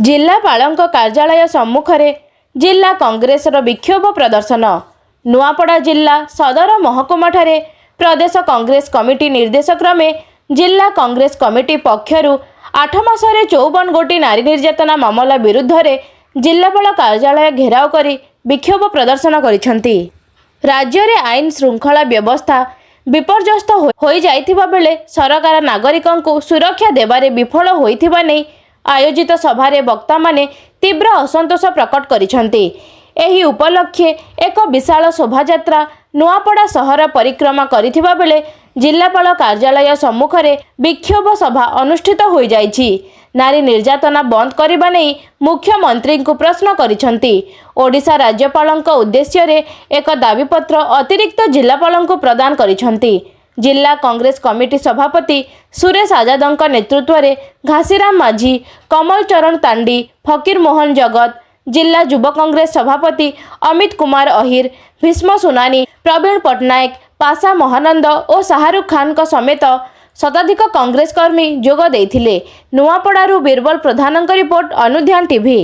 जिल्लापालଙ୍କ कार्यालय सम्मुखरे जिल्ला कांग्रेसर विक्षोभ प्रदर्शन। नुआपड़ा जिल्ला सदर महकुमाठारे प्रदेश कांग्रेस कमिटी निर्देश क्रमे जिल्ला कांग्रेस कमिटी पक्षरु 8 मासरे 54 गोटी नारी निर्यातना मामला विरुद्ध रे जिल्लापाल कार्यालय घेराव करी विक्षोभ प्रदर्शन करिसंती। राज्य रे आईन श्रृंखला व्यवस्था विपर्यस्त होई जाइथिबा बेले सरकार नागरिकंकु सुरक्षा देबारे विफल होइथिबा नै आयोजित सभारे वक्ता माने तीव्र असंतोष प्रकट करिसंती। एही उपलक्षे एक विशाल शोभायात्रा नुआपड़ा सहर परिक्रमा करिथिबा बेले जिल्लापाल कार्यालय सम्मुखरे विक्षोभ सभा अनुष्ठित होई जाइछि। नारी निर्यातना बंद करिबा नै मुख्यमंत्री को प्रश्न करिसंती। ओडिशा राज्यपालଙ୍କ उद्देश्य रे एक दाबीपत्र अतिरिक्त जिल्लापाल को प्रदान करिसंती। जिला कांग्रेस कमिटी सभापति सुरेश आजादଙ୍କ नेतृत्व रे घासीराम माझी, कमल चरण तांडी, फकीर मोहन जगत, जिला युवा कांग्रेस सभापति अमित कुमार अहिर, भीष्म सुनानी, प्रवीण पटनायक, पाशा महानंद और शाहरुख खान का समेत शताधिक कांग्रेस कर्मी जोग देथिले। नुआपड़ारू बीरबल प्रधानଙ୍କ रिपोर्ट अनुध्यान टीवी।